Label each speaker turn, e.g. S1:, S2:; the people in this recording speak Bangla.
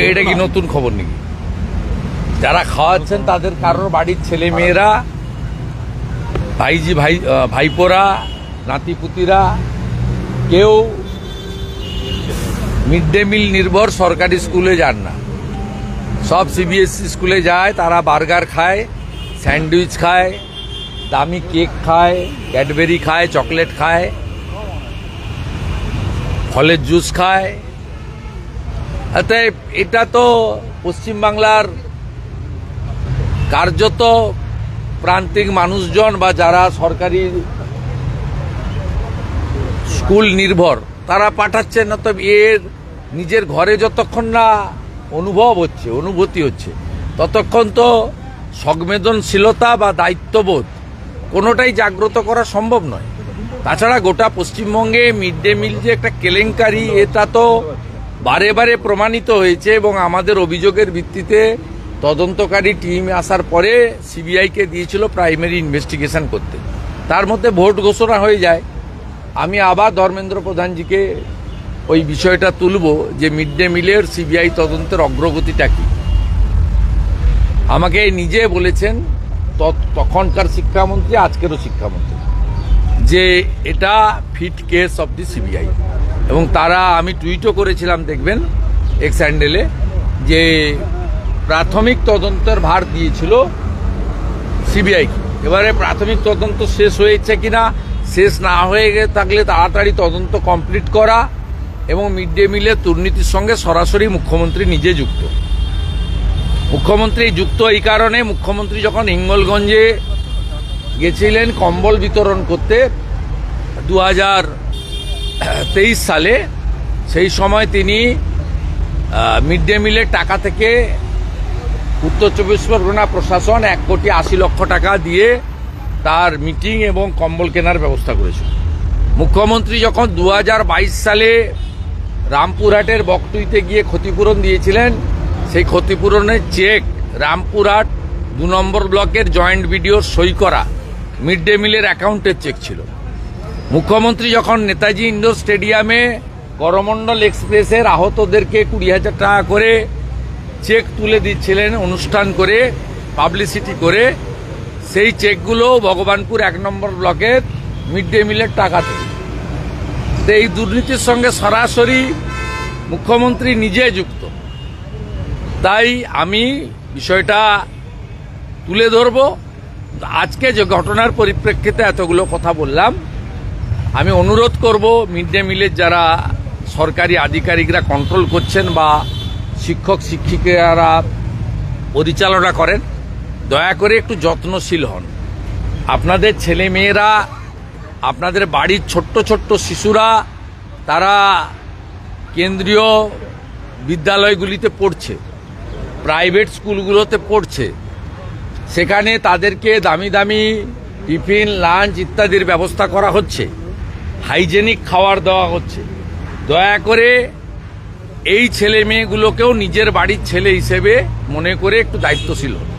S1: এটা কি নতুন খবর নাকি? যারা খাওয়াচ্ছেন তাদের কারোর বাড়ির ছেলে মেয়েরা, ভাইপোরা, নাতিপুতিরা কেউ মিড ডে মিল নির্ভর সরকারি স্কুলে যান না, সব সিবিএসই স্কুলে যায়। তারা বার্গার খায়, স্যান্ডউইচ খায়, দামি কেক খায়, ক্যাডবেরি খায়, চকলেট খায়, ফলের জুস খায়। অতএব এটা তো পশ্চিমবাংলার কার্যত প্রান্তিক মানুষজন বা যারা সরকারি স্কুল নির্ভর তারা পাঠাচ্ছেন না। তো এর নিজের ঘরে যতক্ষণ না অনুভূতি হচ্ছে ততক্ষণ তো সংবেদনশীলতা বা দায়িত্ববোধ কোনোটাই জাগ্রত করা সম্ভব নয়। তাছাড়া গোটা পশ্চিমবঙ্গে মিড ডে মিল যে একটা কেলেঙ্কারি, এটা তো বারে বারে প্রমাণিত হয়েছে এবং আমাদের অভিযোগের ভিত্তিতে তদন্তকারী টিম আসার পরে সিবিআইকে দিয়েছিল প্রাইমারি ইনভেস্টিগেশন করতে। তার মধ্যে ভোট ঘোষণা হয়ে যায়। আমি আবার ধর্মেন্দ্র প্রধানজিকে ওই বিষয়টা তুলব যে মিড ডে মিলের সিবিআই তদন্তের অগ্রগতিটা কি। আমাকে নিজে বলেছেন তখনকার শিক্ষামন্ত্রী, আজকেরও শিক্ষামন্ত্রী, যে এটা fit case of the CBI. এবং তারা, আমি টুইটও করেছিলাম দেখবেন এক্স হ্যান্ডেলে, যে প্রাথমিক তদন্তের ভার দিয়েছিল সিবিআইকে। এবারে প্রাথমিক তদন্ত শেষ হয়েছে কিনা, শেষ না হয়ে থাকলে তাড়াতাড়ি তদন্ত কমপ্লিট করা এবং মিড ডে মিলের দুর্নীতির সঙ্গে সরাসরি মুখ্যমন্ত্রী নিজে যুক্ত। মুখ্যমন্ত্রী যুক্ত এই কারণে, মুখ্যমন্ত্রী যখন হিঙ্গলগঞ্জে গেছিলেন কম্বল বিতরণ করতে 2023 সালে, সেই সময় তিনি মিড ডে মিলের টাকা থেকে উত্তর চব্বিশ পরগনা প্রশাসন 1,80,00,000 টাকা দিয়ে তার মিটিং এবং কম্বল কেনার ব্যবস্থা করেছিল। মুখ্যমন্ত্রী যখন 2022 সালে রামপুরহাটের বকটুইতে গিয়ে ক্ষতিপূরণ দিয়েছিলেন, সেই ক্ষতিপূরণের চেক রামপুরহাট 2 নম্বর ব্লকের জয়েন্ট বিডিওর সই করা মিড ডে মিলের অ্যাকাউন্টের চেক ছিল। মুখ্যমন্ত্রী যখন নেতাজি ইন্ডোর স্টেডিয়ামে করমণ্ডল এক্সপ্রেসের আহতদেরকে 20,000 টাকা করে চেক তুলে দিচ্ছিলেন অনুষ্ঠান করে, পাবলিসিটি করে, সেই চেকগুলো ভগবানপুর 1 নম্বর ব্লকের মিড ডে মিলের টাকা থেকে। তো এই দুর্নীতির সঙ্গে সরাসরি মুখ্যমন্ত্রী নিজে যুক্ত। তাই আমি বিষয়টা তুলে ধরব। আজকে যে ঘটনার পরিপ্রেক্ষিতে এতগুলো কথা বললাম, আমি অনুরোধ করব মিড ডে মিলের যারা সরকারি আধিকারিকরা কন্ট্রোল করছেন বা শিক্ষক শিক্ষিকারা পরিচালনা করেন, দয়া করে একটু যত্নশীল হন। আপনাদের ছেলে মেয়েরা, আপনাদের বাড়ির ছোট্ট ছোট্ট শিশুরা, তারা কেন্দ্রীয় বিদ্যালয়গুলিতে পড়ছে, প্রাইভেট স্কুলগুলোতে পড়ছে, সেখানে তাদেরকে দামি দামি টিফিন, লাঞ্চ ইত্যাদির ব্যবস্থা করা হচ্ছে, হাইজেনিক খাবার দেওয়া হচ্ছে। দয়া করে এই ছেলে মেয়েগুলোকেও নিজের বাড়ির ছেলে হিসেবে মনে করে একটু দায়িত্বশীল হন।